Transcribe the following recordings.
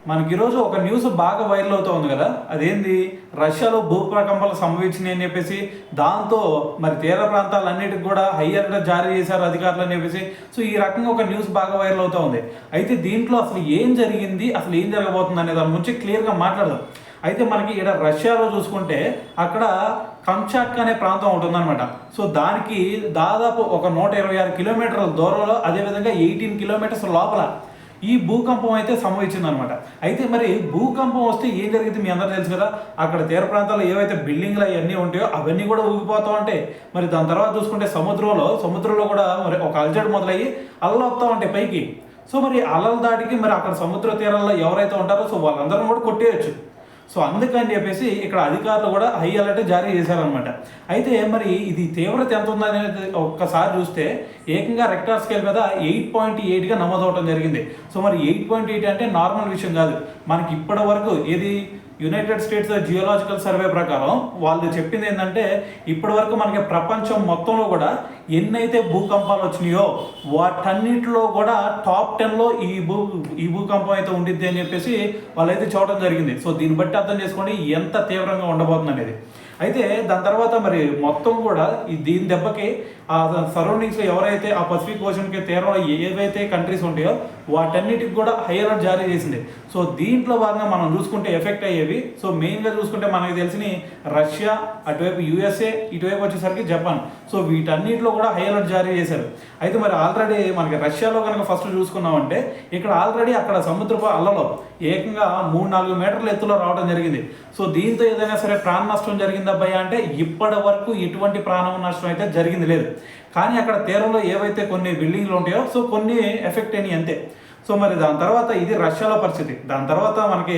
మనకి ఈరోజు ఒక న్యూస్ బాగా వైరల్ అవుతూ ఉంది కదా. అదేంది, రష్యాలో భూకంపాలు సంభవించినాయి అని చెప్పేసి దాంతో మరి తీర ప్రాంతాలన్నిటికి కూడా హై అలర్ట్ జారీ చేశారు అధికారులు అని చెప్పేసి. సో ఈ రకంగా ఒక న్యూస్ బాగా వైరల్ అవుతూ ఉంది. అయితే దీంట్లో అసలు ఏం జరిగింది, అసలు ఏం జరగబోతుంది అనే దాని గురించి క్లియర్గా మాట్లాడదాం. అయితే మనకి ఇక్కడ రష్యాలో చూసుకుంటే అక్కడ కంచాట్కా అనే ప్రాంతం ఒకటి ఉందన్నమాట. సో దానికి దాదాపు ఒక 126 కిలోమీటర్ల దూరంలో, అదేవిధంగా 18 కిలోమీటర్స్ లోపల ఈ భూకంపం అయితే సంభవించింది అనమాట. అయితే మరి భూకంపం వస్తే ఏం జరిగింది మీ అందరూ తెలుసు కదా. అక్కడ తీర ప్రాంతాల్లో ఏవైతే బిల్డింగ్లు అవన్నీ ఉంటాయో అవన్నీ కూడా ఊగిపోతూ ఉంటాయి. మరి దాని తర్వాత చూసుకుంటే సముద్రంలో కూడా మరి ఒక అలజడి మొదలయ్యి అలలు వస్తూ ఉంటాయి పైకి. సో మరి అలల దాటికి మరి అక్కడ సముద్ర తీరాల్లో ఎవరైతే ఉంటారో సో వాళ్ళందరూ కూడా కొట్టేయచ్చు. సో అందుకని చెప్పేసి ఇక్కడ అధికారులు కూడా హై అలర్ట్ జారీ చేశారనమాట. అయితే మరి ఇది తీవ్రత ఎంత ఉందనేది ఒక్కసారి చూస్తే ఏకంగా రెక్టార్ స్కేల్ మీద 8.8గా నమోదవడం జరిగింది. సో మరి 8.8 అంటే నార్మల్ విషయం కాదు. మనకి ఇప్పటి వరకు ఇది యునైటెడ్ స్టేట్స్ జియోలాజికల్ సర్వే ప్రకారం వాళ్ళు చెప్పింది ఏంటంటే ఇప్పటి వరకు మనకి ప్రపంచం మొత్తంలో కూడా ఎన్నైతే భూకంపాలు వచ్చినాయో వాటన్నిటిలో కూడా టాప్ 10లో ఈ భూకంపం అయితే ఉండిద్ది అని చెప్పేసి వాళ్ళైతే చూడడం జరిగింది. సో దీన్ని బట్టి అర్థం చేసుకోండి ఎంత తీవ్రంగా ఉండబోతుంది అనేది. అయితే దాని తర్వాత మరి మొత్తం కూడా దీని దెబ్బకి ఆ సరౌండింగ్స్లో ఎవరైతే ఆ పసిఫిక్ ఓషన్కి తీరంలో ఏవైతే కంట్రీస్ ఉంటాయో వాటన్నిటికి కూడా హై అలర్ట్ జారీ చేసింది. సో దీంట్లో భాగంగా మనం చూసుకుంటే ఎఫెక్ట్ అయ్యేవి. సో మెయిన్గా చూసుకుంటే మనకి తెలిసిన రష్యా, అటువైపు యుఎస్ఏ, ఇటువైపు వచ్చేసరికి జపాన్. సో వీటన్నిటిలో కూడా హై అలర్ట్ జారీ చేశారు. అయితే మరి ఆల్రెడీ మనకి రష్యాలో కనుక ఫస్ట్ చూసుకున్నామంటే ఇక్కడ ఆల్రెడీ అక్కడ సముద్రపు అల్లలో ఏకంగా 3-4 మీటర్ల ఎత్తులో రావడం జరిగింది. సో దీంతో ఏదైనా సరే ప్రాణ నష్టం జరిగిందబ్బాయి అంటే ఇప్పటి వరకు ఎటువంటి ప్రాణ నష్టం అయితే జరిగింది లేదు. కానీ అక్కడ తీరంలో ఏవైతే కొన్ని బిల్డింగ్లు ఉంటాయో సో కొన్ని ఎఫెక్ట్ అయినాయి అంతే. సో మరి దాని తర్వాత ఇది రష్యాలో పరిస్థితి. దాని తర్వాత మనకి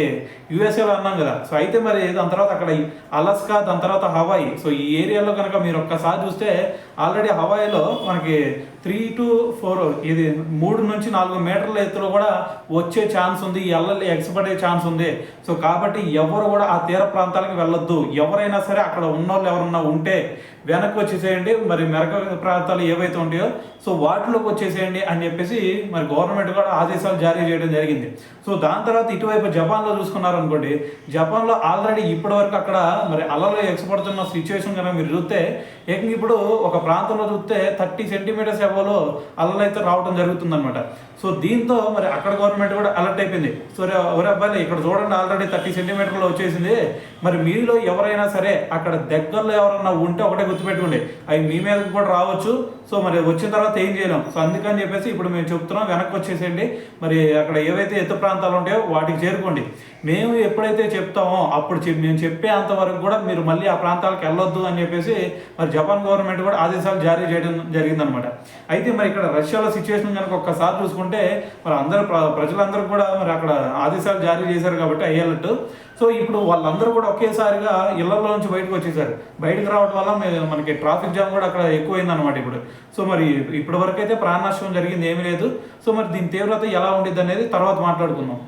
యుఎస్ఏలో అన్నాం కదా. సో అయితే మరి దాని తర్వాత అక్కడ అలస్కా, దాని తర్వాత హవాయి. సో ఈ ఏరియాలో కనుక మీరు ఒక్కసారి చూస్తే ఆల్రెడీ హవాయిలో మనకి 3 to 4 ఇది 3 నుంచి 4 మీటర్ల ఎత్తులో కూడా వచ్చే ఛాన్స్ ఉంది. ఈ అల్లలు ఎగసిపడే ఛాన్స్ ఉంది. సో కాబట్టి ఎవరు కూడా ఆ తీర ప్రాంతాలకు వెళ్ళొద్దు. ఎవరైనా సరే అక్కడ ఉన్నోళ్ళు ఎవరన్నా ఉంటే వెనక్కి వచ్చేసేయండి. మరి మెరక ప్రాంతాలు ఏవైతే ఉంటాయో సో వాటిలోకి వచ్చేసేయండి అని చెప్పేసి మరి గవర్నమెంట్ కూడా ఆదేశాలు జారీ చేయడం జరిగింది. సో దాని తర్వాత ఇటువైపు జపాన్లో చూసుకున్నారు అనుకోండి. జపాన్లో ఆల్రెడీ ఇప్పటి వరకు అక్కడ మరి అలలు ఎగసిపడుతున్న సిచ్యువేషన్ కనుక మీరు చూస్తే ఏకంగా ఇప్పుడు ఒక ప్రాంతంలో చూస్తే 30 సెంటీమీటర్స్ ఎవరో అలలు అయితే రావడం జరుగుతుందన్నమాట. సో దీంతో మరి అక్కడ గవర్నమెంట్ కూడా అలర్ట్ అయిపోయింది. సో ఎవరి అబ్బాయి ఇక్కడ చూడండి ఆల్రెడీ 30 సెంటీమీటర్లు వచ్చేసింది. మరి మీలో ఎవరైనా సరే అక్కడ దగ్గరలో ఎవరన్నా ఉంటే ఒకటే గుర్తుపెట్టుకోండి, అవి మీ మీదకి కూడా రావచ్చు. సో మరి వచ్చిన తర్వాత ఏం చేయలేం. సో అందుకని చెప్పేసి ఇప్పుడు మేము చెప్తున్నాం వెనక్కి వచ్చేసేయండి. మరి అక్కడ ఏవైతే ఎత్తు ప్రాంతాలు ఉంటాయో వాటికి చేరుకోండి. మేము ఎప్పుడైతే చెప్తామో అప్పుడు మేము చెప్పే అంతవరకు కూడా మీరు మళ్ళీ ఆ ప్రాంతాలకు వెళ్ళొద్దు అని చెప్పేసి మరి జపాన్ గవర్నమెంట్ కూడా ఆదేశాలు జారీ చేయడం జరిగిందనమాట. అయితే మరి ఇక్కడ రష్యాలో సిచ్యువేషన్ కనుక ఒక్కసారి చూసుకుంటే మరి ప్రజలందరూ కూడా మరి అక్కడ ఆదేశాలు జారీ చేశారు కాబట్టి హై అలర్ట్. సో ఇప్పుడు వాళ్ళందరూ కూడా ఒకేసారిగా ఇళ్లలో నుంచి బయటకు వచ్చేసారు. బయటకు రావడం వల్ల మనకి ట్రాఫిక్ జామ్ కూడా అక్కడ ఎక్కువైందనమాట ఇప్పుడు. సో మరి ఇప్పటి వరకు అయితే ప్రాణ నష్టం జరిగింది ఏమీ లేదు. సో మరి దీని తీవ్రత ఎలా ఉండిద్ది అనేది తర్వాత మాట్లాడుకుందాం.